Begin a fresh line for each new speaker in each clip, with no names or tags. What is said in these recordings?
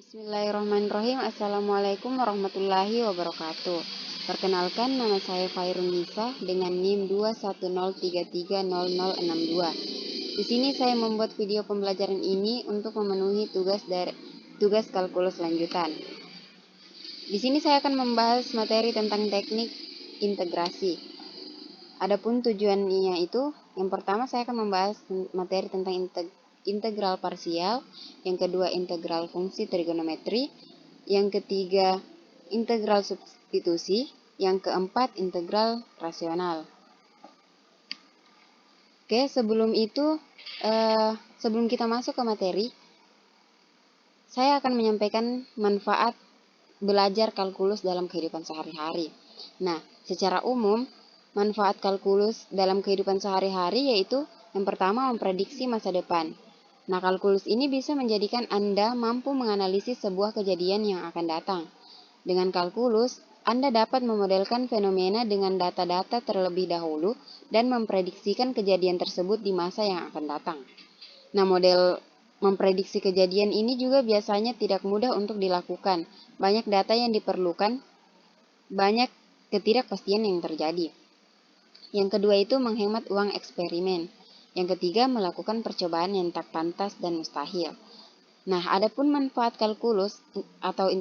Bismillahirrahmanirrahim. Assalamualaikum warahmatullahi wabarakatuh. Perkenalkan, nama saya Fairun Nisa dengan NIM 210330062. Di sini saya membuat video pembelajaran ini untuk memenuhi tugas kalkulus lanjutan. Di sini saya akan membahas materi tentang teknik integrasi. Adapun tujuannya itu, yang pertama saya akan membahas materi tentang integral parsial, yang kedua integral fungsi trigonometri, yang ketiga integral substitusi, yang keempat integral rasional. Oke, sebelum itu, sebelum kita masuk ke materi, saya akan menyampaikan manfaat belajar kalkulus dalam kehidupan sehari-hari. Nah, secara umum, manfaat kalkulus dalam kehidupan sehari-hari yaitu yang pertama memprediksi masa depan. Nah, kalkulus ini bisa menjadikan Anda mampu menganalisis sebuah kejadian yang akan datang. Dengan kalkulus, Anda dapat memodelkan fenomena dengan data-data terlebih dahulu dan memprediksikan kejadian tersebut di masa yang akan datang. Nah, model memprediksi kejadian ini juga biasanya tidak mudah untuk dilakukan. Banyak data yang diperlukan, banyak ketidakpastian yang terjadi. Yang kedua itu menghemat uang eksperimen. Yang ketiga, melakukan percobaan yang tak pantas dan mustahil. Nah, adapun manfaat kalkulus atau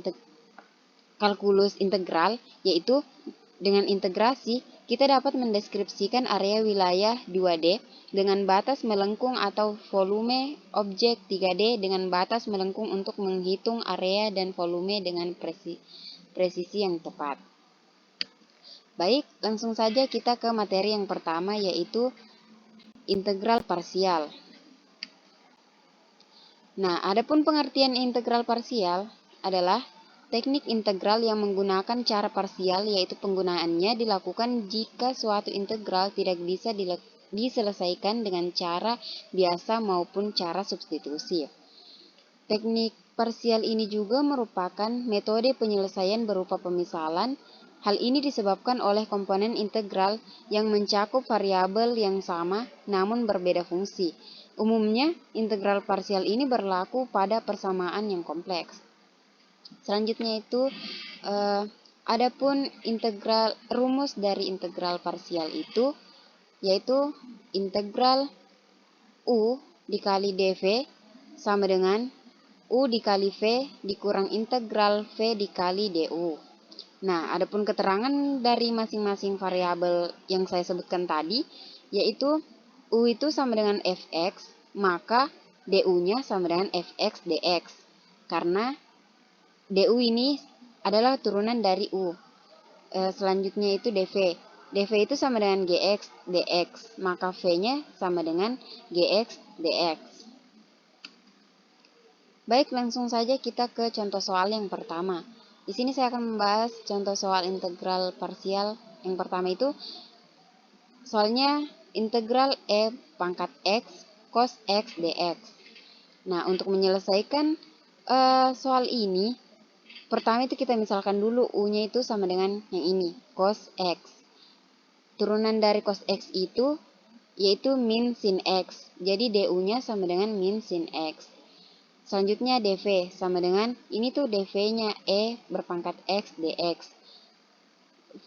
kalkulus integral, yaitu dengan integrasi, kita dapat mendeskripsikan area wilayah 2D dengan batas melengkung atau volume objek 3D dengan batas melengkung untuk menghitung area dan volume dengan presisi yang tepat. Baik, langsung saja kita ke materi yang pertama, yaitu integral parsial. Nah, adapun pengertian integral parsial adalah teknik integral yang menggunakan cara parsial, yaitu penggunaannya dilakukan jika suatu integral tidak bisa diselesaikan dengan cara biasa maupun cara substitusi. Teknik parsial ini juga merupakan metode penyelesaian berupa pemisalan. Hal ini disebabkan oleh komponen integral yang mencakup variabel yang sama namun berbeda fungsi. Umumnya, integral parsial ini berlaku pada persamaan yang kompleks. Selanjutnya itu, adapun rumus dari integral parsial itu, yaitu integral U dikali dV sama dengan U dikali V dikurang integral V dikali du. Nah, adapun keterangan dari masing-masing variabel yang saya sebutkan tadi, yaitu U itu sama dengan Fx, maka du-nya sama dengan Fx dx. Karena du ini adalah turunan dari U. Selanjutnya itu dv. dv itu sama dengan gx dx, maka V-nya sama dengan gx dx. Baik, langsung saja kita ke contoh soal yang pertama. Di sini saya akan membahas contoh soal integral parsial. Yang pertama itu, soalnya integral E pangkat X cos X dx. Nah, untuk menyelesaikan soal ini, pertama itu kita misalkan dulu U-nya itu sama dengan yang ini, cos X. Turunan dari cos X itu yaitu min sin X. Jadi du-nya sama dengan min sin X. Selanjutnya dv sama dengan, ini tuh dv-nya E berpangkat X dx.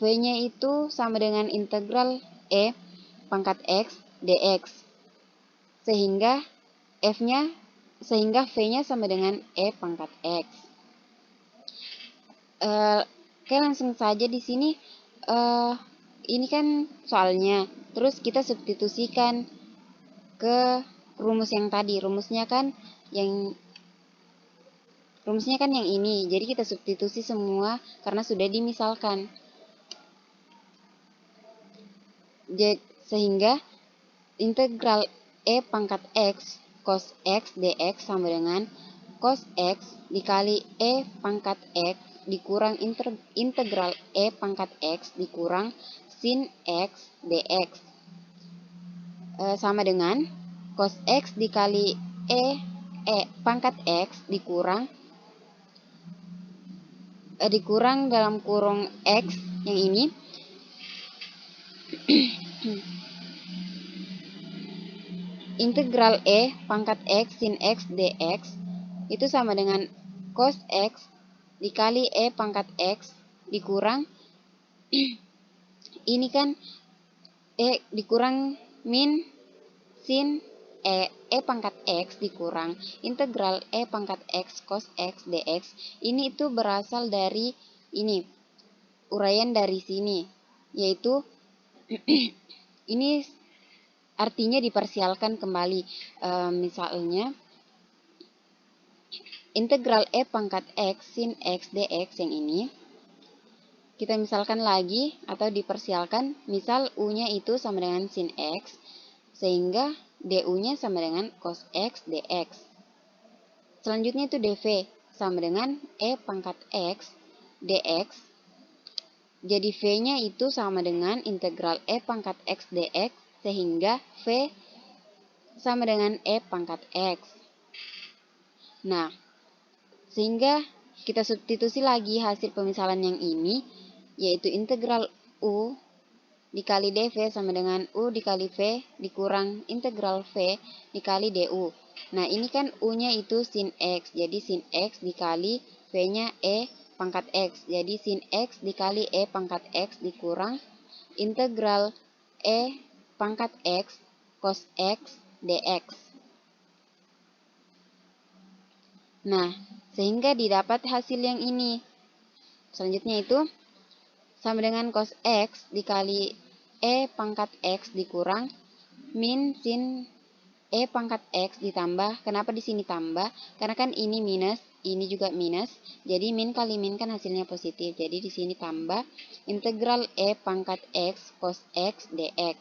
V-nya itu sama dengan integral E pangkat X dx. Sehingga V-nya sama dengan E pangkat X. Oke, langsung saja di sini. Ini kan soalnya. Terus kita substitusikan ke rumus yang tadi. Rumusnya kan yang ini. Jadi kita substitusi semua karena sudah dimisalkan. Sehingga integral E pangkat X cos X dx sama dengan cos X dikali E pangkat X dikurang integral E pangkat X dikurang sin X dx. Sama dengan cos X dikali E pangkat X dikurang dalam kurung X yang ini integral E pangkat X sin X dx itu sama dengan cos X dikali E pangkat X dikurang ini kan E dikurang min sin E pangkat X dikurang integral E pangkat X cos X dx. Ini itu berasal dari ini, uraian dari sini, yaitu ini artinya diparsialkan kembali. Misalnya, integral E pangkat X sin X dx yang ini, kita misalkan lagi atau diparsialkan, misal U-nya itu sama dengan sin X, sehingga du-nya sama dengan cos X dx. Selanjutnya itu dv sama dengan E pangkat X dx. Jadi v-nya itu sama dengan integral E pangkat X dx, sehingga v sama dengan E pangkat X. Nah, sehingga kita substitusi lagi hasil pemisalan yang ini, yaitu integral U dikali dv sama dengan U dikali V dikurang integral V dikali du. Nah, ini kan U-nya itu sin X, jadi sin X dikali V-nya E pangkat X. Jadi sin X dikali E pangkat X dikurang integral E pangkat X cos X dx. Nah, sehingga didapat hasil yang ini. Selanjutnya itu sama dengan cos X dikali E pangkat X dikurang min sin E pangkat X ditambah, kenapa di sini tambah? Karena kan ini minus, ini juga minus, jadi min kali min kan hasilnya positif, jadi di sini tambah integral E pangkat X cos X dx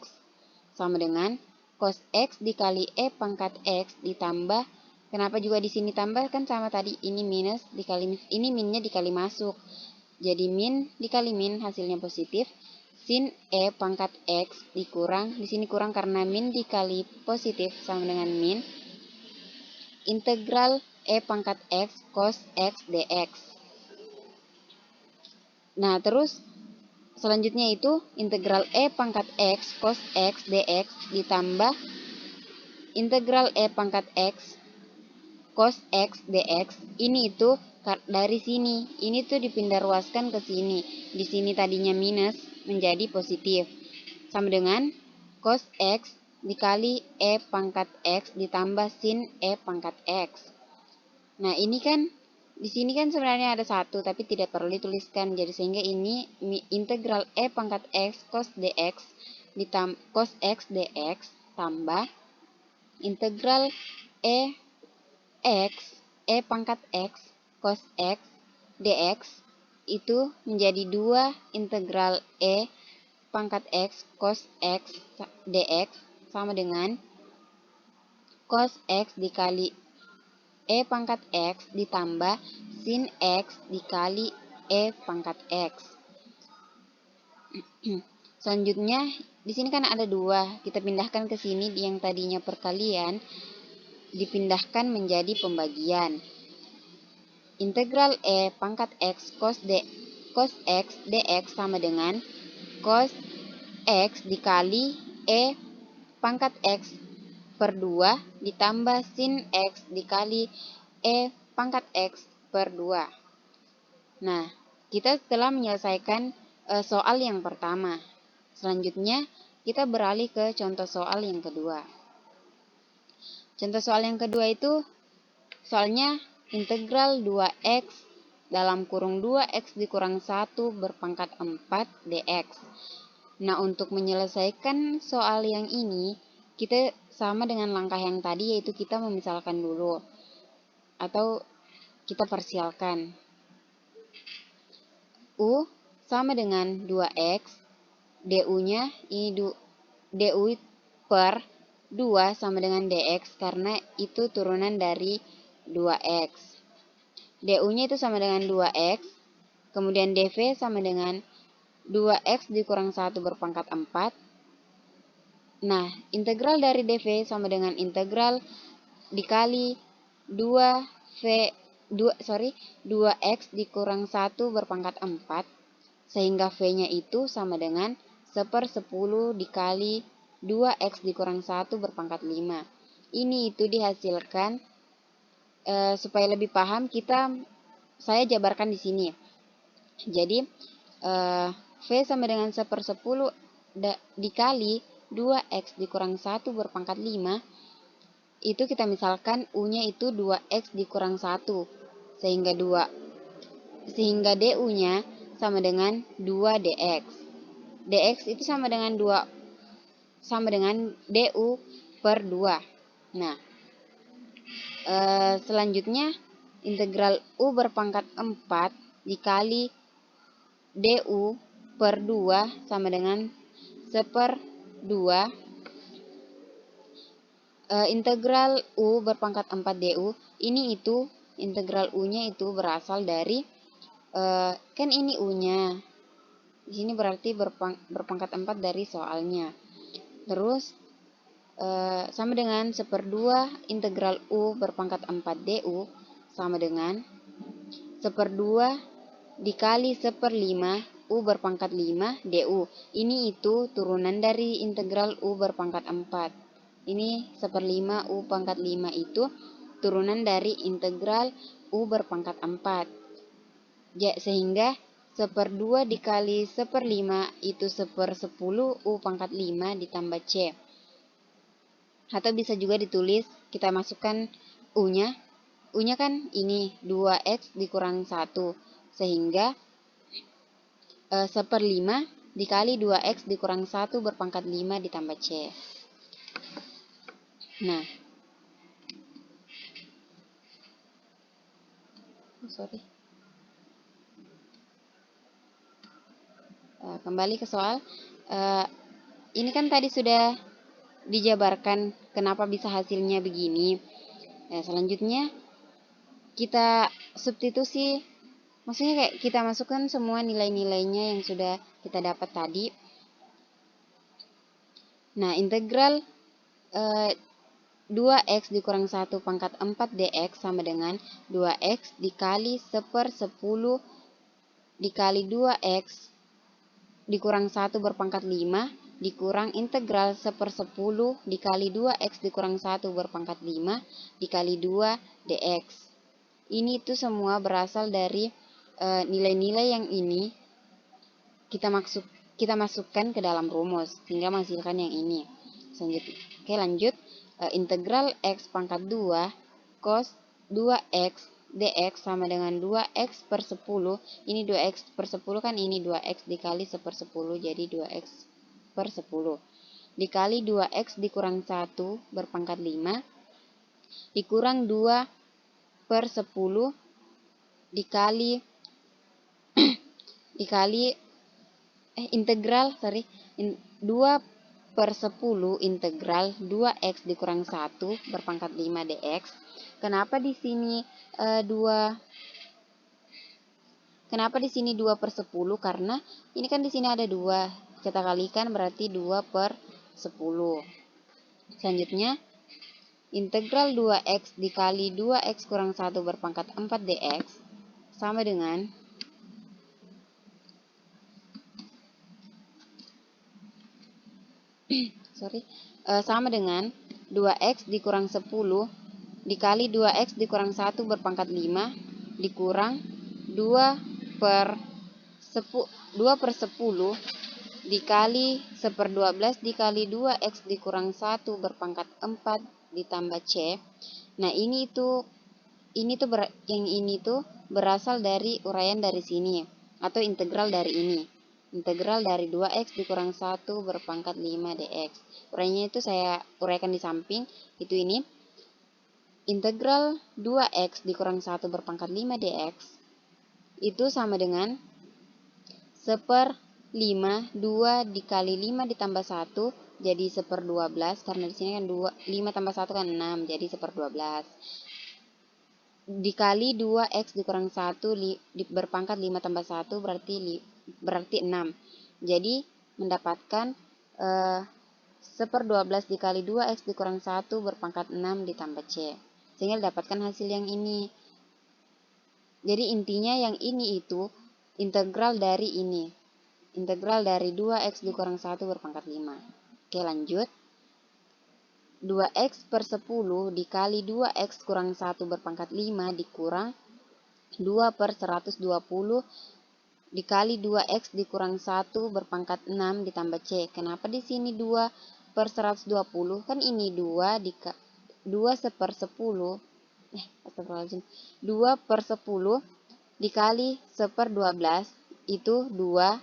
sama dengan cos X dikali E pangkat X ditambah, kenapa juga di sini tambah, kan sama tadi, ini minus dikali ini minnya dikali masuk, jadi min dikali min hasilnya positif, sin E pangkat X dikurang, di sini kurang karena min dikali positif sama dengan min, integral E pangkat X cos X dx. Nah, terus selanjutnya itu integral E pangkat X cos X dx ditambah integral E pangkat X cos X dx. Ini itu dari sini, ini tuh dipindah ruaskan ke sini. Di sini tadinya minus menjadi positif. Sama dengan cos X dikali E pangkat X ditambah sin E pangkat X. Nah, ini kan di sini kan sebenarnya ada satu, tapi tidak perlu dituliskan. Jadi sehingga ini integral E pangkat X cos dx ditambah cos X dx tambah integral E pangkat X cos X dx itu menjadi 2 integral E pangkat X cos X dx sama dengan cos X dikali E pangkat X ditambah sin X dikali E pangkat X. Selanjutnya, di sini kan ada 2, kita pindahkan ke sini, yang tadinya perkalian dipindahkan menjadi pembagian. Integral E pangkat X cos X dx sama dengan cos X dikali E pangkat X per 2 ditambah sin X dikali E pangkat X per 2. Nah, kita telah menyelesaikan soal yang pertama. Selanjutnya, kita beralih ke contoh soal yang kedua. Contoh soal yang kedua itu soalnya integral 2x dalam kurung 2x dikurang 1 berpangkat 4 dx. Nah, untuk menyelesaikan soal yang ini, kita sama dengan langkah yang tadi, yaitu kita memisalkan dulu atau kita parsialkan. U sama dengan 2x, du-nya ini du per 2 sama dengan dx karena itu turunan dari 2x. Du-nya itu sama dengan 2x, kemudian dv sama dengan 2x dikurang 1 berpangkat 4. Nah, integral dari dv sama dengan integral dikali 2x dikurang 1 berpangkat 4, sehingga v-nya itu sama dengan 1/10 dikali 2x dikurang 1 berpangkat 5. Ini itu dihasilkan, supaya lebih paham, kita saya jabarkan di sini. Jadi V sama dengan 1/10 dikali 2x dikurang 1 berpangkat 5, itu kita misalkan U-nya itu 2x dikurang 1, sehingga DU-nya sama dengan 2 dx. Dx itu sama dengan DU per 2. Nah, selanjutnya integral U berpangkat 4 dikali DU per 2 sama dengan 1/2. Integral U berpangkat 4 DU, integral U-nya itu berasal dari, kan ini U-nya. Di sini berarti berpangkat 4 dari soalnya. Terus, sama dengan 1/2 integral U berpangkat 4 DU sama dengan 1/2 dikali 1/5 U berpangkat 5 DU. Ini itu turunan dari integral U berpangkat 4. Ini 1/5 U pangkat 5 itu turunan dari integral U berpangkat 4. Sehingga 1/2 dikali 1/5 itu 1/10 U pangkat 5 ditambah C. Atau bisa juga ditulis, kita masukkan U-nya. U-nya kan ini 2x dikurang 1. Sehingga 1/5 dikali 2x dikurang 1 berpangkat 5 ditambah C. Nah, kembali ke soal. Ini kan tadi sudah dijabarkan kenapa bisa hasilnya begini. Selanjutnya kita substitusi, maksudnya kayak kita masukkan semua nilai-nilainya yang sudah kita dapat tadi. Nah, integral 2x dikurang 1 pangkat 4 dx sama dengan 2x dikali 1/10 dikali 2x dikurang 1 berpangkat 5 dikurang integral 1/10 dikali 2x dikurang 1 berpangkat 5 dikali 2 dx. Ini itu semua berasal dari nilai-nilai yang ini kita masukkan ke dalam rumus sehingga menghasilkan yang ini. Selanjutnya, oke, lanjut. Integral x pangkat 2 cos 2x dx sama dengan 2x per 10. Ini 2x per 10 kan ini 2x dikali 1/10 jadi 2x per 10. Dikali 2x dikurang 1 berpangkat 5 dikurang 2 per 10 dikali integral 2 per 10 integral 2x dikurang 1 berpangkat 5 dx. Kenapa di sini 2 per 10? Karena ini kan di sini ada 2. Kita kalikan berarti 2 per 10. Selanjutnya, integral 2x dikali 2x kurang 1 berpangkat 4 dx sama dengan sama dengan 2x dikurang 10 dikali 2x dikurang 1 berpangkat 5 dikurang 2 per 10 dikali 1/12 dikali 2x dikurang 1 berpangkat 4 ditambah C. Nah, yang ini tuh berasal dari uraian dari sini atau integral dari ini. Integral dari 2x dikurang 1 berpangkat 5 dx. Uraiannya itu saya uraikan di samping. Itu ini. Integral 2x dikurang 1 berpangkat 5 dx. Itu sama dengan 1/5 2 dikali 5 ditambah 1 jadi 1/12. Karena di sini kan 5 tambah 1 kan 6 jadi 1/12. Dikali 2x dikurang 1 berpangkat 5 tambah 1 berarti 6. Jadi mendapatkan 1/12 dikali 2x dikurang 1 berpangkat 6 ditambah C. Sehingga dapatkan hasil yang ini. Jadi intinya yang ini itu integral dari ini. Integral dari 2x dikurang 1 berpangkat 5. Oke, lanjut. 2x per 10 dikali 2x kurang 1 berpangkat 5 dikurang 2 per 120 dikali 2x dikurang 1 berpangkat 6 ditambah C. Kenapa di sini 2 per 120? Kan ini 2 per 10. Astagfirullahaladzim. 2 per 10 dikali 1 per 12 itu 2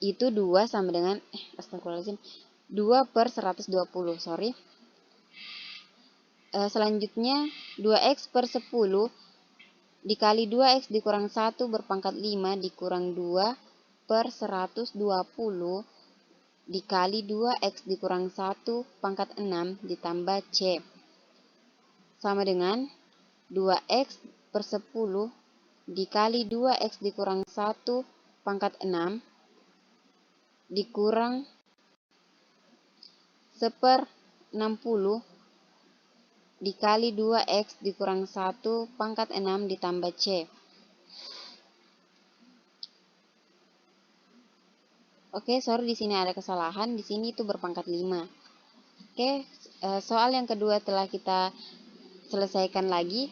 itu 2 sama dengan astagfirullahaladzim. 2 per 120, sorry. Selanjutnya 2x per 10 dikali 2x dikurang 1 berpangkat 5 dikurang 2 per 120 dikali 2x dikurang 1 pangkat 6 ditambah C. Sama dengan 2x per 10 dikali 2x dikurang 1 pangkat 6 dikurang 1 per 60 dikali 2x dikurang 1 pangkat 6 ditambah C. Oke, sorry di sini ada kesalahan, di sini itu berpangkat 5. Oke, soal yang kedua telah kita selesaikan lagi.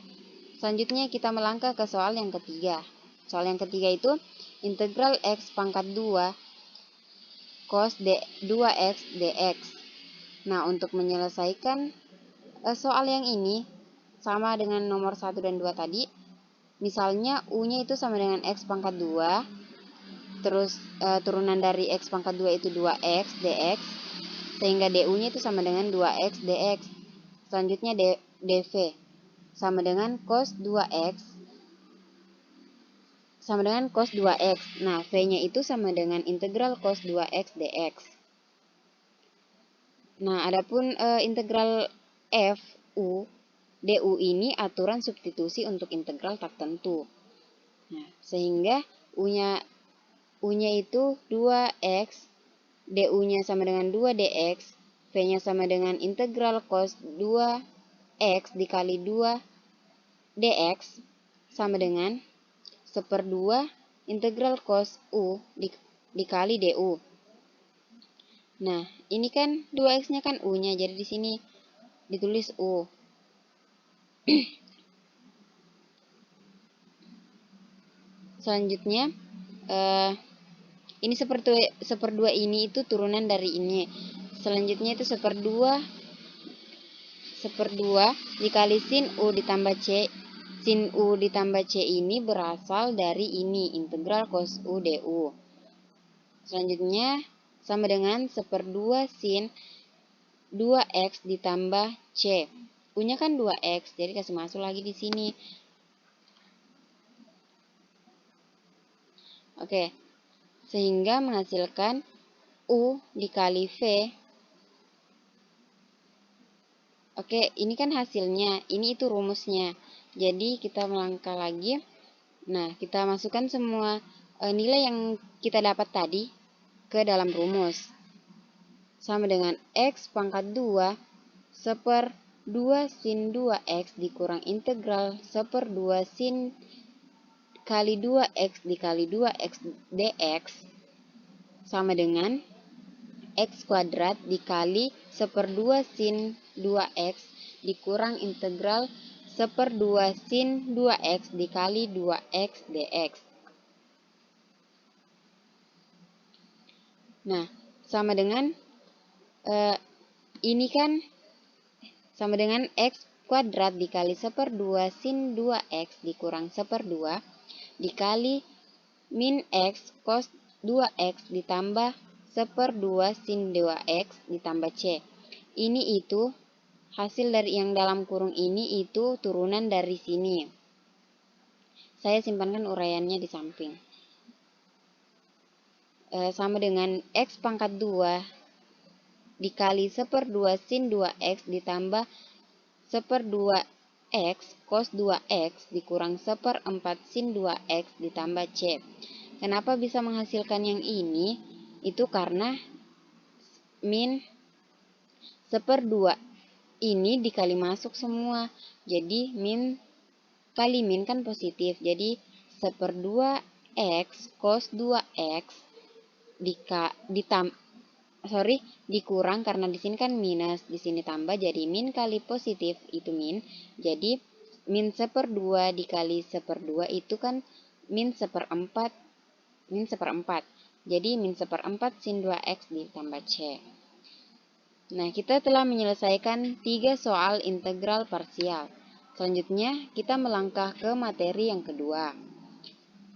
Selanjutnya kita melangkah ke soal yang ketiga. Soal yang ketiga itu integral x pangkat 2 cos 2x dx. Nah, untuk menyelesaikan soal yang ini sama dengan nomor 1 dan 2 tadi. Misalnya U-nya itu sama dengan x pangkat 2. Terus turunan dari x pangkat 2 itu 2x dx, sehingga du-nya itu sama dengan 2x dx. Selanjutnya dv sama dengan cos 2x sama dengan cos 2x. Nah, v-nya itu sama dengan integral cos 2x dx. Nah, adapun integral f u du ini aturan substitusi untuk integral tak tentu. Nah, sehingga U-nya itu 2x, du-nya sama dengan 2dx, v-nya sama dengan integral cos 2x dikali 2 dx sama dengan 1/2 integral cos u dikali du. Nah, ini kan 2x-nya kan u-nya, jadi di sini ditulis u. Selanjutnya, ini 1/2 ini itu turunan dari ini. Selanjutnya itu 1/2 dikali sin u ditambah c. Sin u ditambah c ini berasal dari ini, integral cos u du. Selanjutnya sama dengan 1/2 sin 2x ditambah c. U-nya kan 2x, jadi kasih masuk lagi di sini. Oke. Sehingga menghasilkan U dikali V. Oke, ini kan hasilnya, ini itu rumusnya. Jadi kita melangkah lagi. Nah, kita masukkan semua nilai yang kita dapat tadi ke dalam rumus. Sama dengan x pangkat 2 1/2 sin 2x dikurang integral 1/2 sin kali 2x dikali 2x dx sama dengan x kuadrat dikali 1/2 sin 2x dikurang integral 1/2 sin 2x dikali 2x dx. Nah, sama dengan ini kan sama dengan x kuadrat dikali 1/2 sin 2x dikurang 1/2 dikali min x cos 2x ditambah 1/2 sin 2x ditambah c. Ini itu hasil dari yang dalam kurung ini itu turunan dari sini. Saya simpankan uraiannya di samping. Sama dengan x pangkat 2 dikali 1/2 sin 2x ditambah 1/2 x cos 2x dikurang 1/4 sin 2x ditambah c. Kenapa bisa menghasilkan yang ini? Itu karena min 1/2 ini dikali masuk semua. Jadi min kali min kan positif. Jadi 1/2 x cos 2x dikurang karena di sini kan minus, di sini tambah, jadi min kali positif itu min. Jadi min 1/2 dikali 1/2 itu kan min 1/4. Jadi min 1/4 sin 2x ditambah C. Nah, kita telah menyelesaikan 3 soal integral parsial. Selanjutnya, kita melangkah ke materi yang kedua.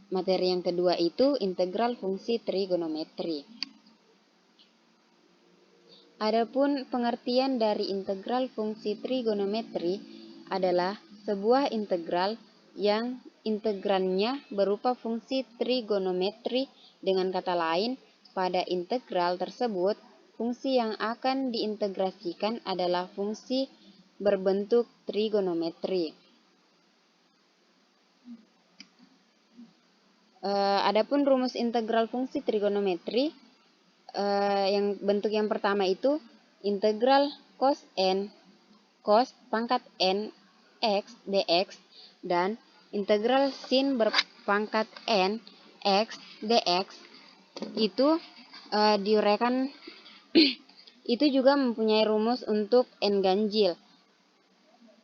Materi yang kedua itu integral fungsi trigonometri. Adapun pengertian dari integral fungsi trigonometri adalah sebuah integral yang integrannya berupa fungsi trigonometri. Dengan kata lain, pada integral tersebut, fungsi yang akan diintegrasikan adalah fungsi berbentuk trigonometri. Adapun rumus integral fungsi trigonometri, yang bentuk yang pertama itu integral cos pangkat n x dx dan integral sin berpangkat n x dx itu diuraikan itu juga mempunyai rumus untuk n ganjil,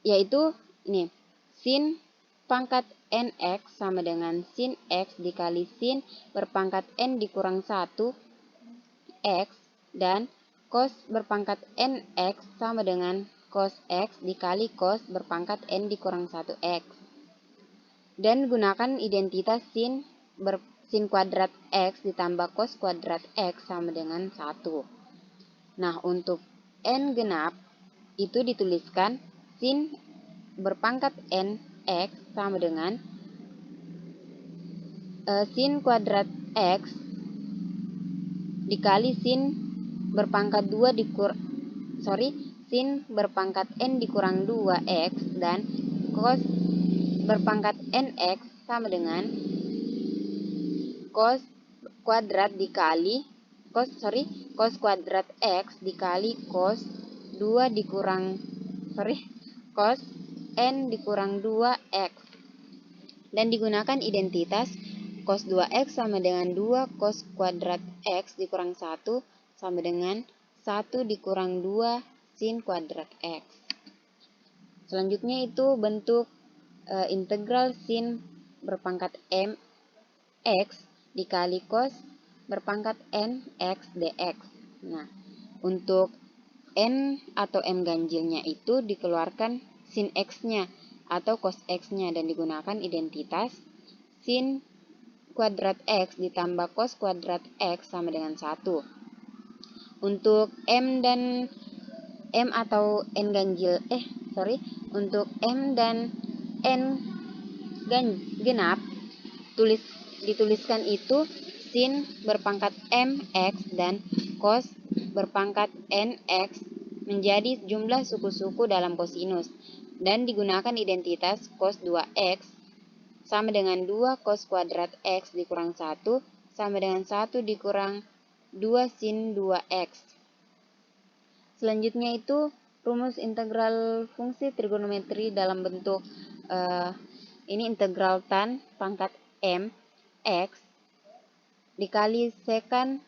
yaitu ini sin pangkat nx sama dengan sin x dikali sin berpangkat n dikurang 1 x dan cos berpangkat nx sama dengan cos x dikali cos berpangkat n dikurang 1 x. Dan gunakan identitas sin kuadrat x ditambah cos kuadrat x sama dengan 1. Nah, untuk n genap itu dituliskan sin berpangkat n x sama dengan sin kuadrat x dikali sin berpangkat n dikurang 2 x dan cos berpangkat nx sama dengan cos kuadrat x dikali cos n dikurang 2x. Dan digunakan identitas cos 2x sama dengan 2 cos kuadrat x dikurang 1 sama dengan 1 dikurang 2 sin kuadrat x. Selanjutnya itu bentuk integral sin berpangkat x dikali cos berpangkat n x dx. Nah, untuk n atau m ganjilnya itu dikeluarkan sin x-nya atau cos x-nya dan digunakan identitas sin kuadrat x ditambah cos kuadrat x sama dengan 1. Untuk untuk m dan n genap dituliskan itu sin berpangkat mx dan cos berpangkat nx menjadi jumlah suku-suku dalam kosinus dan digunakan identitas cos 2x sama dengan 2 cos kuadrat x dikurang 1 sama dengan 1 dikurang 2 sin 2x. Selanjutnya itu rumus integral fungsi trigonometri dalam bentuk ini integral tan pangkat m x dikali sekan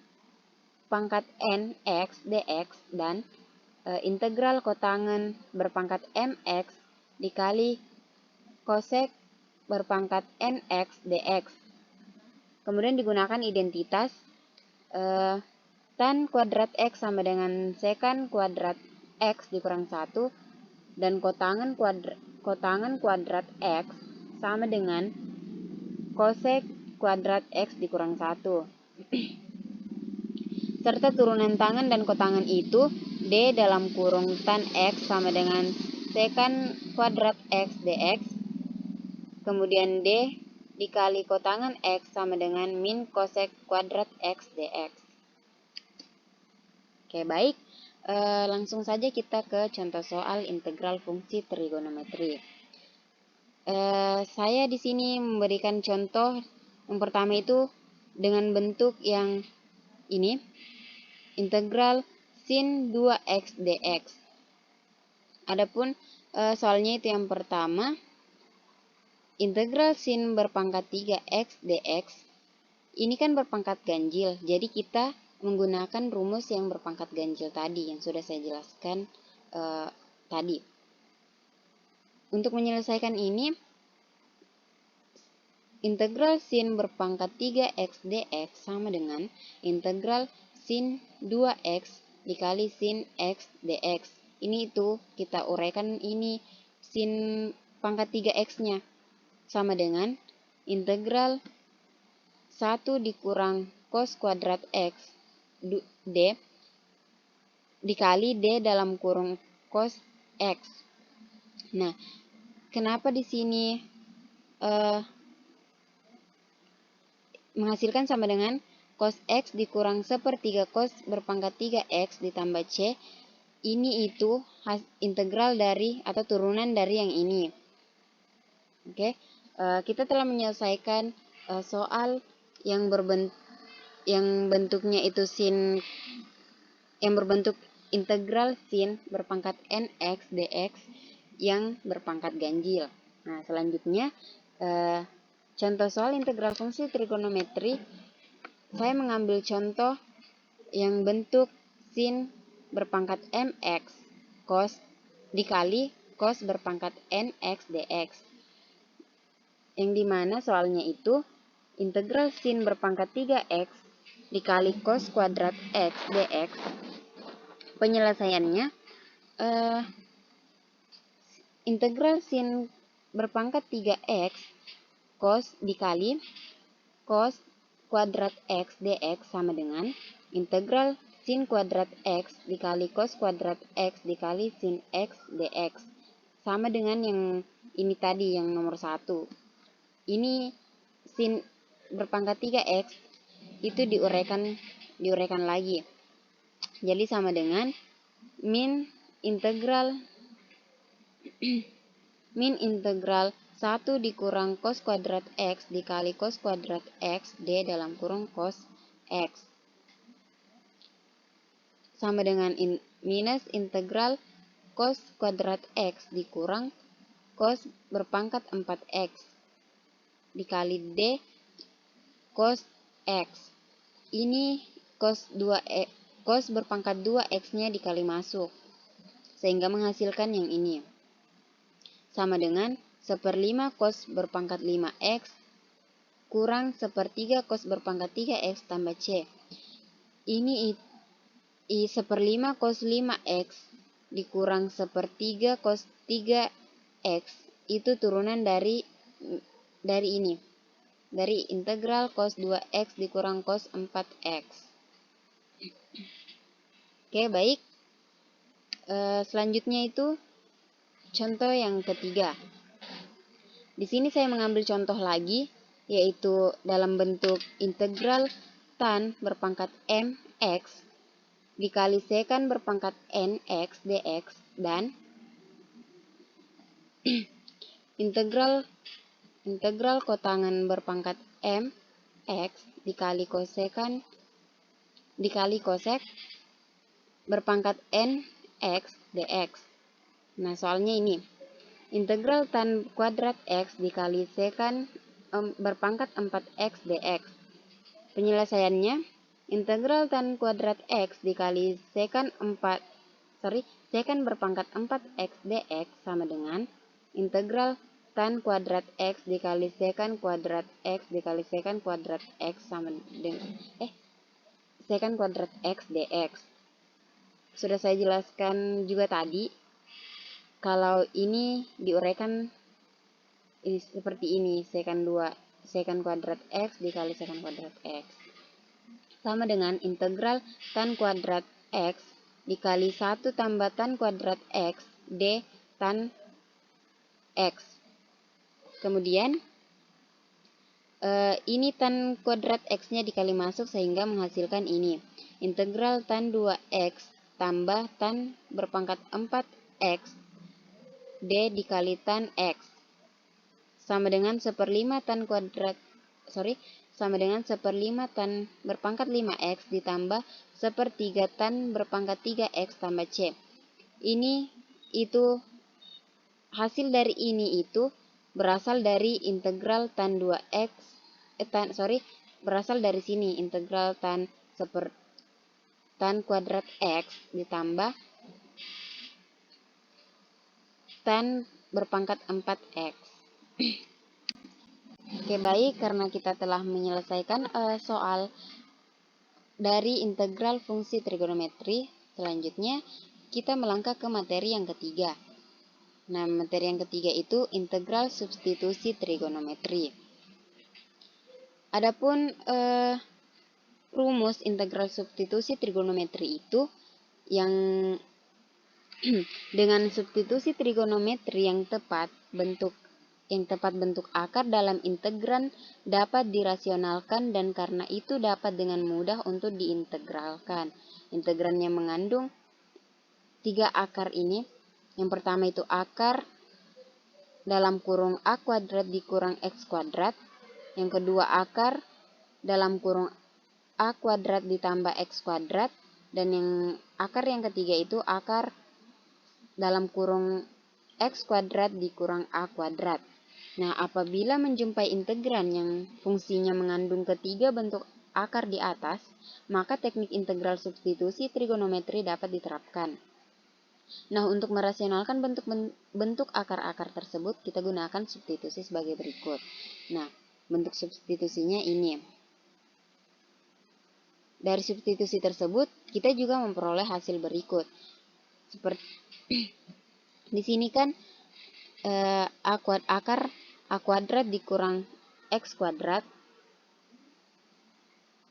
pangkat n x dx dan integral kotangen berpangkat mx dikali kosek berpangkat nx dx. Kemudian digunakan identitas tan kuadrat x sama dengan sekan kuadrat x dikurang 1 dan kotangen kuadrat x sama dengan kosek kuadrat x dikurang 1. Serta turunan tangen dan kotangen itu d dalam kurung tan x sama dengan sekan kuadrat x dx. Kemudian d dikali kotangen x sama dengan min kosek kuadrat x dx. Oke, baik. Langsung saja kita ke contoh soal integral fungsi trigonometri. Saya di sini memberikan contoh yang pertama itu dengan bentuk yang ini, integral sin 2x dx. Adapun soalnya itu yang pertama, integral sin berpangkat 3x dx. Ini kan berpangkat ganjil, jadi kita menggunakan rumus yang berpangkat ganjil tadi yang sudah saya jelaskan tadi. Untuk menyelesaikan ini, integral sin berpangkat 3x dx sama dengan integral sin 2x dikali sin x dx. Ini itu kita uraikan, ini sin pangkat 3x-nya sama dengan integral 1 dikurang cos kuadrat x d dikali d dalam kurung cos x. Nah, kenapa di sini menghasilkan sama dengan cos x dikurang sepertiga cos berpangkat 3x ditambah c? Ini itu integral dari atau turunan dari yang ini. Oke, kita telah menyelesaikan soal yang bentuknya itu sin, yang berbentuk integral sin berpangkat nx dx yang berpangkat ganjil. Nah, selanjutnya contoh soal integral fungsi trigonometri. Saya mengambil contoh yang bentuk sin berpangkat mx cos dikali cos berpangkat nx dx. Yang dimana soalnya itu integral sin berpangkat 3x dikali cos kuadrat x dx. Penyelesaiannya integral sin berpangkat 3x cos dikali cos kuadrat x dx sama dengan integral sin kuadrat x dikali cos kuadrat x dikali sin x dx. Sama dengan yang ini tadi, yang nomor 1. Ini sin berpangkat 3x itu diuraikan lagi. Jadi sama dengan min integral 1 dikurang cos kuadrat x dikali cos kuadrat x d dalam kurung cos x. Sama dengan minus integral cos kuadrat x dikurang cos berpangkat 4x dikali d cos x. Ini cos berpangkat 2x-nya dikali masuk, sehingga menghasilkan yang ini. Sama dengan 1/5 cos berpangkat 5x kurang 1/3 cos berpangkat 3x tambah c. Ini 1/5 cos 5x dikurang 1/3 cos 3x itu turunan dari ini. Dari integral cos 2x dikurang cos 4x. Oke, baik. Selanjutnya itu contoh yang ketiga. Di sini saya mengambil contoh lagi, yaitu dalam bentuk integral tan berpangkat mx dikali sekan berpangkat nx dx dan integral kotangan berpangkat mx dikali kosekan dikali kosek berpangkat nx dx. Nah, soalnya ini integral tan kuadrat x dikali sekan berpangkat 4x dx. Penyelesaiannya integral tan kuadrat x dikali sekan berpangkat 4x dx sama dengan integral tan kuadrat x dikali sekan kuadrat x dikali sekan kuadrat x sama dengan sekan kuadrat x dx. Sudah saya jelaskan juga tadi, kalau ini diuraikan ini seperti ini, sekan kuadrat x dikali sekan kuadrat x sama dengan integral tan kuadrat x dikali 1 tambah tan kuadrat x d tan x. Kemudian ini tan kuadrat x-nya dikali masuk sehingga menghasilkan ini integral tan 2x tambah tan berpangkat 4x d dikali tan x sama dengan 1/5 tan tan berpangkat 5x ditambah 1/3 tan berpangkat 3x tambah c. Ini itu hasil dari ini itu berasal dari integral tan 2x berasal dari sini integral tan kuadrat x ditambah tan berpangkat 4x. Oke, baik, karena kita telah menyelesaikan soal dari integral fungsi trigonometri, selanjutnya kita melangkah ke materi yang ketiga. Nah, materi yang ketiga itu integral substitusi trigonometri. Adapun rumus integral substitusi trigonometri itu yang dengan substitusi trigonometri yang tepat bentuk akar dalam integran dapat dirasionalkan dan karena itu dapat dengan mudah untuk diintegralkan. Integrannya mengandung 3 akar ini. Yang pertama itu akar dalam kurung A kuadrat dikurang X kuadrat. Yang kedua akar dalam kurung A kuadrat ditambah X kuadrat. Dan yang akar yang ketiga itu akar dalam kurung X kuadrat dikurang A kuadrat. Nah, apabila menjumpai integran yang fungsinya mengandung ketiga bentuk akar di atas, maka teknik integral substitusi trigonometri dapat diterapkan. Nah, untuk merasionalkan bentuk akar-akar tersebut, kita gunakan substitusi sebagai berikut. Nah, bentuk substitusinya ini. Dari substitusi tersebut, kita juga memperoleh hasil berikut. Seperti di sini kan akar A kuadrat dikurang X kuadrat,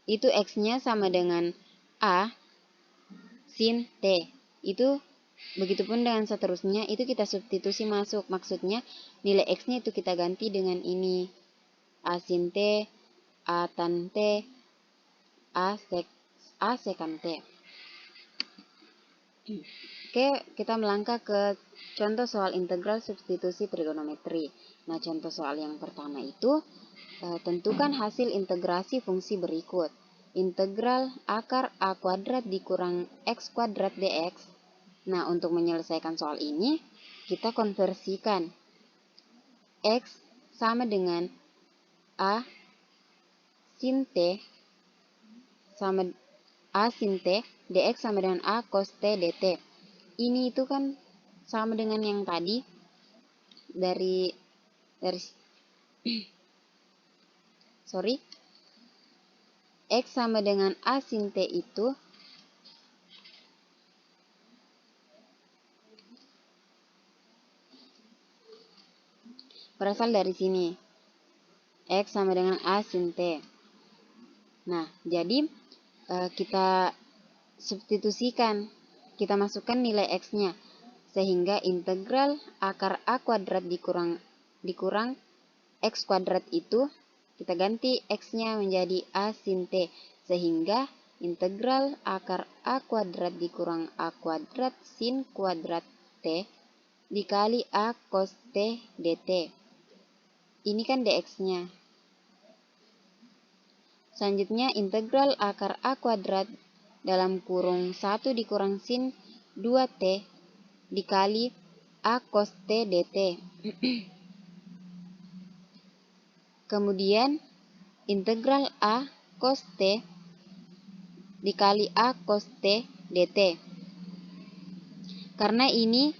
itu X-nya sama dengan A sin T. Itu begitupun dengan seterusnya, itu kita substitusi masuk. Maksudnya nilai X-nya itu kita ganti dengan ini. A sin T, A tan T, A sekan T. Oke, kita melangkah ke contoh soal integral substitusi trigonometri. Nah, contoh soal yang pertama itu, tentukan hasil integrasi fungsi berikut. Integral akar A kuadrat dikurang X kuadrat dx. Nah, untuk menyelesaikan soal ini, kita konversikan. X sama dengan A sin T, dx sama dengan A cos T dt. Ini itu kan sama dengan yang tadi dari X sama dengan A sin T itu berasal dari sini. X sama dengan A sin T. Nah, jadi kita substitusikan, kita masukkan nilai X-nya. Sehingga integral akar A kuadrat dikurang X kuadrat itu, kita ganti X-nya menjadi A sin T. Sehingga integral akar A kuadrat dikurang A kuadrat sin kuadrat T dikali A cos T dt. Ini kan dx-nya. Selanjutnya integral akar A kuadrat dalam kurung 1 dikurang sin 2T dikali A cos T dt. Kemudian integral A cos T dikali A cos T dt. Karena ini,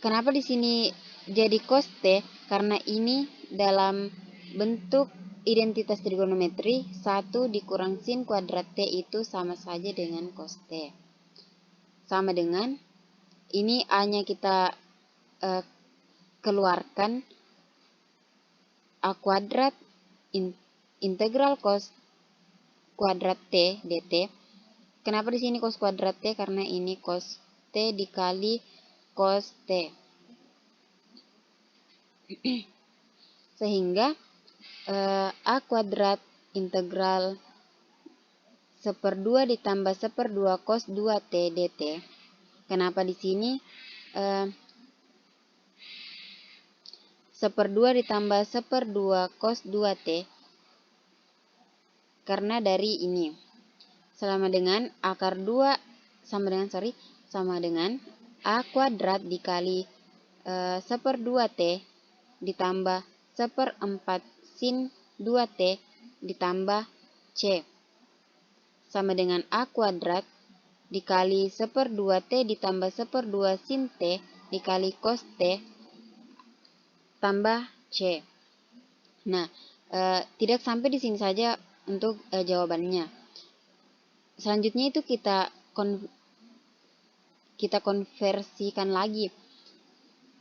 kenapa di sini jadi cos T? Karena ini dalam bentuk identitas trigonometri 1 dikurang sin kuadrat T itu sama saja dengan cos T. Sama dengan ini A-nya kita keluarkan, A kuadrat integral cos kuadrat T dt. Kenapa di sini cos kuadrat T? Karena ini cos T dikali cos T. Sehingga A kuadrat integral 1/2 ditambah 1/2 cos 2T dt. Kenapa di sini 1/2 ditambah 1/2 cos 2T? Karena dari ini. Sama dengan akar 2 sama dengan A kuadrat dikali 1/2T ditambah 1/4 sin 2T ditambah C. Sama dengan A kuadrat dikali 1/2T ditambah 1/2 sin T dikali cos T tambah C. Nah, tidak sampai di sini saja untuk jawabannya. Selanjutnya itu kita konversikan lagi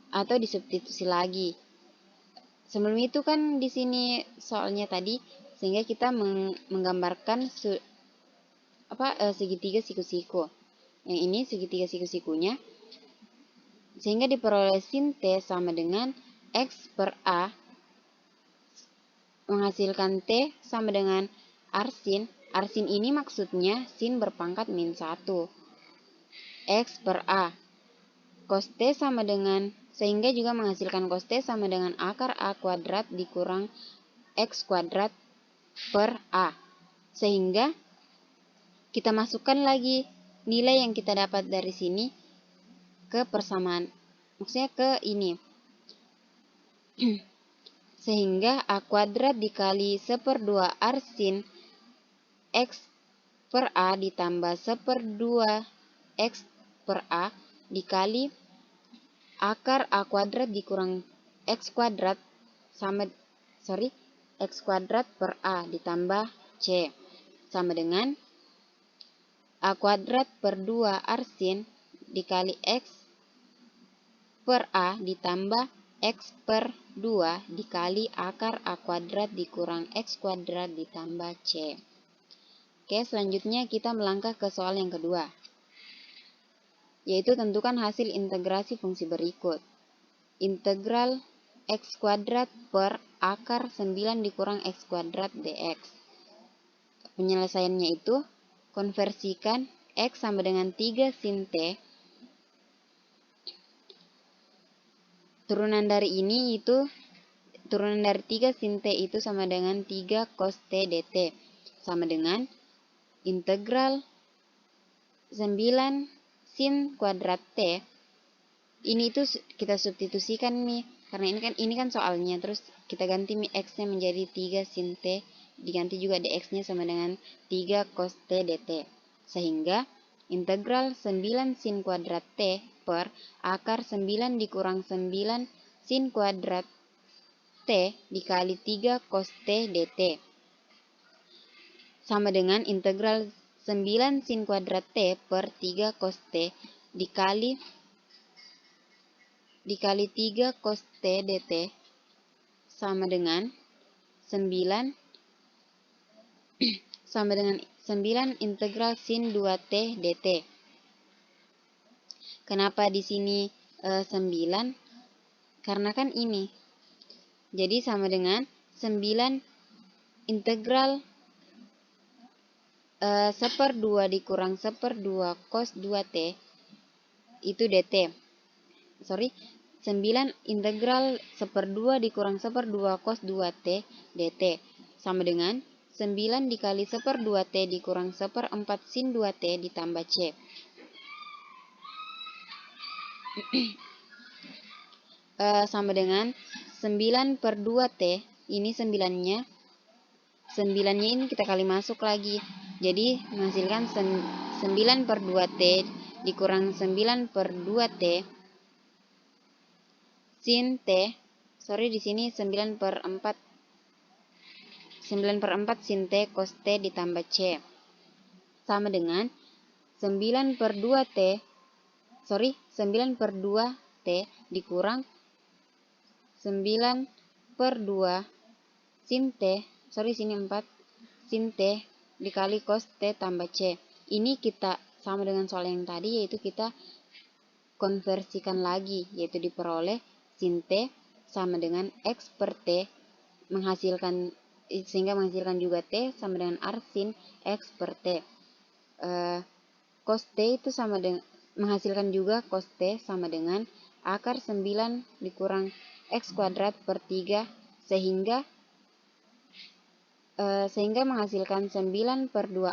atau disubstitusi lagi. Sebelum itu kan di sini soalnya tadi, sehingga kita menggambarkan segitiga siku-siku. Yang ini segitiga siku-sikunya, sehingga diperoleh sin T sama dengan X per A menghasilkan T sama dengan arsin. Arsin ini maksudnya sin berpangkat min 1. X per A. Cos T sama dengan, sehingga juga menghasilkan cos T sama dengan akar A kuadrat dikurang X kuadrat per A. Sehingga kita masukkan lagi nilai yang kita dapat dari sini ke persamaan. Maksudnya ke ini. Sehingga A kuadrat dikali 1/2 arsin X per A ditambah 1/2 X per A dikali akar A kuadrat dikurang X kuadrat X kuadrat per A ditambah C sama dengan A kuadrat per 2 arsin dikali X per A ditambah X per 2 dikali akar A kuadrat dikurang X kuadrat ditambah C. Oke, selanjutnya kita melangkah ke soal yang kedua, yaitu tentukan hasil integrasi fungsi berikut. Integral X kuadrat per akar 9 dikurang X kuadrat dx. Penyelesaiannya itu, konversikan X sama dengan 3 sin T. Turunan dari 3 sin T itu sama dengan 3 cos T dt. Sama dengan integral 9 sin kuadrat T. Ini itu kita substitusikan nih. Karena ini kan soalnya. Terus kita ganti X-nya menjadi 3 sin T. Diganti juga dx-nya sama dengan 3 cos T dt. Sehingga integral 9 sin kuadrat T per akar 9 dikurang 9 sin kuadrat T dikali 3 cos T dt. Sama dengan integral 9 sin kuadrat T per 3 cos T dikali 3 cos T dt sama dengan 9 integral sin 2T dt. Kenapa di sini 9? Karena kan ini. Jadi sama dengan 9 integral 1/2 dikurang 1/2 cos 2T itu dt. 9 integral 1/2 dikurang 1/2 cos 2T dt. Sama dengan 9 dikali 1/2T dikurang 1/4 sin 2T ditambah C. Sama dengan 9/2T. Ini 9-nya ini kita kali masuk lagi. Jadi menghasilkan 9/2T dikurang 9/2T sin T. Di sini 9/4 sin T cos T ditambah C. Sama dengan 9/2T dikurang 9/2 sin T. Sini 4 sin T dikali cos T tambah C. Ini kita sama dengan soal yang tadi, yaitu kita konversikan lagi, yaitu diperoleh sin T sama dengan X per T sehingga menghasilkan juga T sama dengan arsin X per T. Cos T itu sama dengan menghasilkan juga cos T sama dengan akar 9 dikurang X kuadrat per 3 sehingga menghasilkan 9/2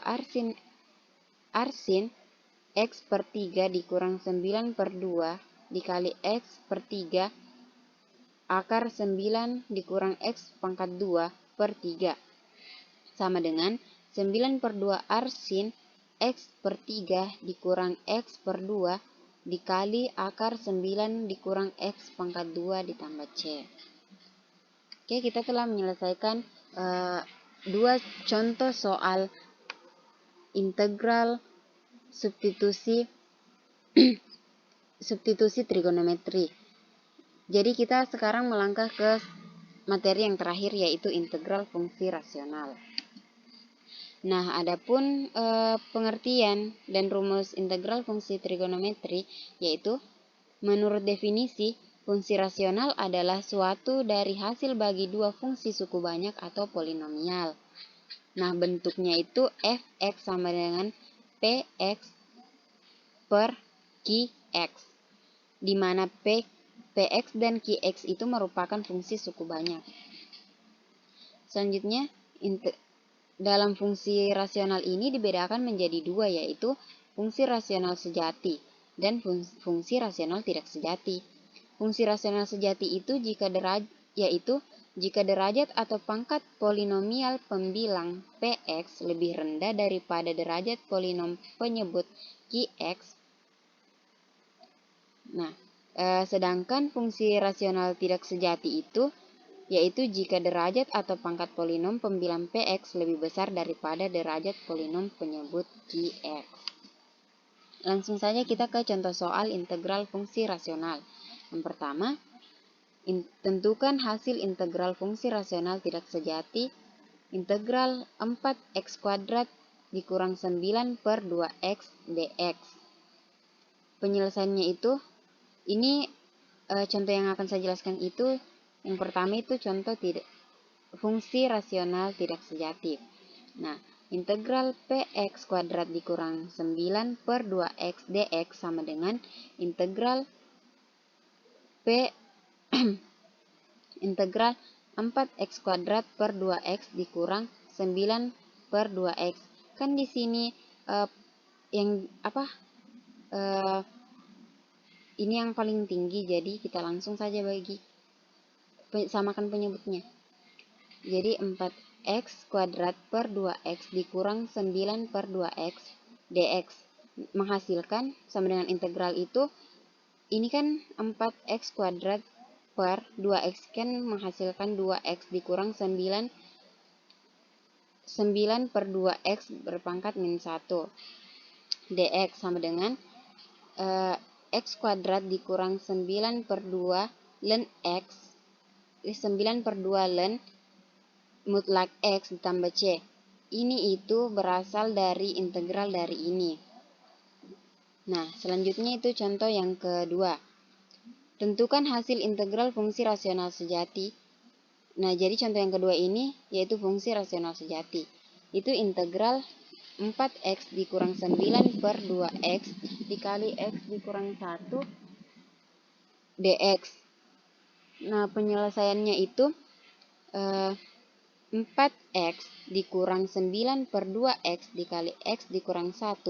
arsin X per 3 dikurang 9/2 dikali X per 3 akar 9 dikurang X pangkat 2 per 3 sama dengan 9/2 arsin X per 3 dikurang X per 2 dikali akar 9 dikurang X pangkat 2 ditambah C. Oke, kita telah menyelesaikan dua contoh soal integral substitusi trigonometri. Jadi kita sekarang melangkah ke materi yang terakhir, yaitu integral fungsi rasional. Nah, adapun pengertian dan rumus integral fungsi trigonometri, yaitu menurut definisi, fungsi rasional adalah suatu dari hasil bagi dua fungsi suku banyak atau polinomial. Nah, bentuknya itu fx sama dengan px per qx, di mana px dan qx itu merupakan fungsi suku banyak. Selanjutnya, dalam fungsi rasional ini dibedakan menjadi dua, yaitu fungsi rasional sejati dan fungsi rasional tidak sejati. Fungsi rasional sejati itu jika derajat atau pangkat polinomial pembilang px lebih rendah daripada derajat polinom penyebut qx. Nah, sedangkan fungsi rasional tidak sejati itu yaitu jika derajat atau pangkat polinom pembilang px lebih besar daripada derajat polinom penyebut qx. Langsung saja kita ke contoh soal integral fungsi rasional. Yang pertama, tentukan hasil integral fungsi rasional tidak sejati integral 4x kuadrat dikurang 9 per 2x dx. Penyelesaiannya itu, ini contoh yang akan saya jelaskan itu, yang pertama itu contoh fungsi rasional tidak sejati. Nah, integral px kuadrat dikurang 9 per 2x dx sama dengan integral integral 4x kuadrat per 2x dikurang 9 per 2x. Kan di sini ini yang paling tinggi, jadi kita langsung saja samakan penyebutnya. Jadi 4x kuadrat per 2x dikurang 9 per 2x dx menghasilkan sama dengan integral itu, ini kan 4x kuadrat per 2x kan menghasilkan 2x dikurang 9 per 2x berpangkat min 1 dx sama dengan x kuadrat dikurang 9 per 2 ln x 9 per 2 ln mutlak x ditambah c. Ini itu berasal dari integral dari ini. Nah, selanjutnya itu contoh yang kedua. Tentukan hasil integral fungsi rasional sejati. Nah, jadi contoh yang kedua ini yaitu fungsi rasional sejati. Itu integral 4x dikurang 9 per 2x dikali x dikurang 1 dx. Nah, penyelesaiannya itu 4x dikurang 9 per 2x dikali x dikurang 1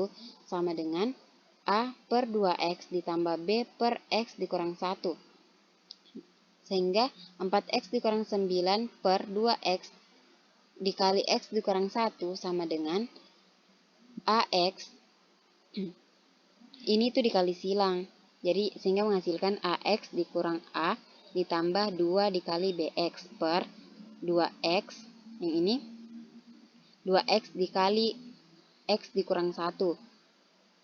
sama dengan a per 2x ditambah b per x dikurang 1. Sehingga 4x dikurang 9 per 2x dikali x dikurang 1 sama dengan ax. Ini tuh dikali silang. Jadi sehingga menghasilkan ax dikurang a ditambah 2 dikali bx per 2x, yang ini 2x dikali x dikurang 1.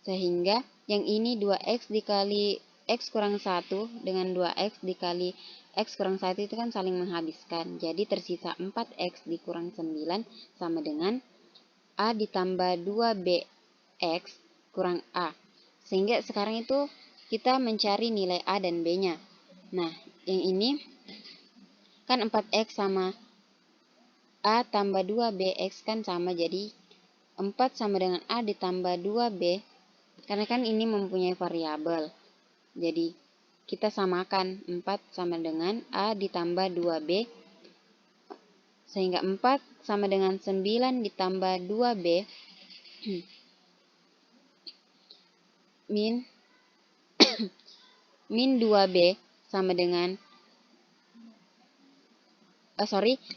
Sehingga yang ini 2x dikali x kurang 1 dengan 2x dikali x kurang 1 itu kan saling menghabiskan. Jadi tersisa 4x dikurang 9 sama dengan a ditambah 2bx kurang a. Sehingga sekarang itu kita mencari nilai a dan b-nya. Nah, yang ini kan 4x sama a tambah 2bx kan sama, jadi 4 sama dengan a ditambah 2b, karena kan ini mempunyai variabel. Jadi kita samakan 4 sama dengan a ditambah 2b, sehingga 4 sama dengan 9 ditambah 2b min 2b sama dengan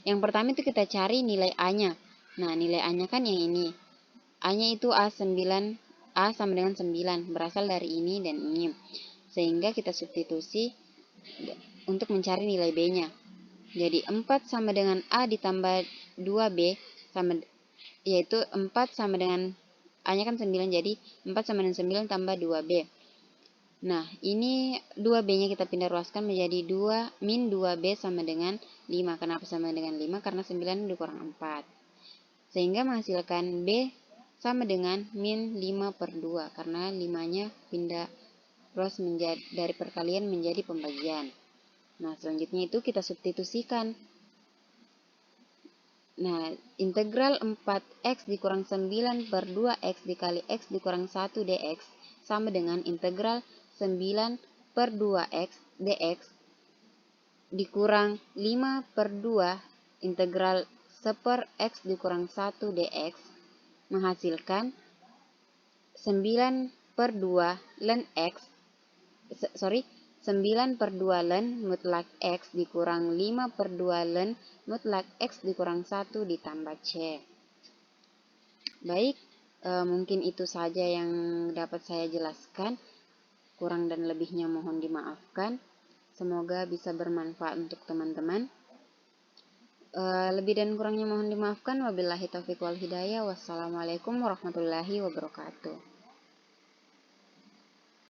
yang pertama itu kita cari nilai a-nya. Nah, nilai a-nya kan yang ini. A-nya itu a sama dengan 9, berasal dari ini dan ini. Sehingga kita substitusi untuk mencari nilai b-nya. Jadi 4 sama dengan A ditambah 2B, yaitu 4 sama dengan A-nya kan 9, jadi 4 sama dengan 9 tambah 2B. Nah, ini 2B-nya kita pindah ruaskan menjadi 2 min 2B sama dengan 5. Kenapa sama dengan 5? Karena 9 dikurang 4. Sehingga menghasilkan B sama dengan min 5 per 2. Karena 5-nya pindah ruas dari perkalian menjadi pembagian. Nah, selanjutnya itu kita substitusikan. Nah, integral 4x dikurang 9 per 2x dikali x dikurang 1 dx sama dengan integral 9 per 2x dx dikurang 5 per 2 integral 1 per x dikurang 1 dx menghasilkan 9 per 2 ln x 9 per 2 ln mutlak x dikurang 5 per 2 ln mutlak x dikurang 1 ditambah C. Baik, mungkin itu saja yang dapat saya jelaskan. Kurang dan lebihnya mohon dimaafkan. Semoga bisa bermanfaat untuk teman-teman. Lebih dan kurangnya mohon dimaafkan. Wabillahi taufiq wal hidayah. Wassalamualaikum warahmatullahi wabarakatuh.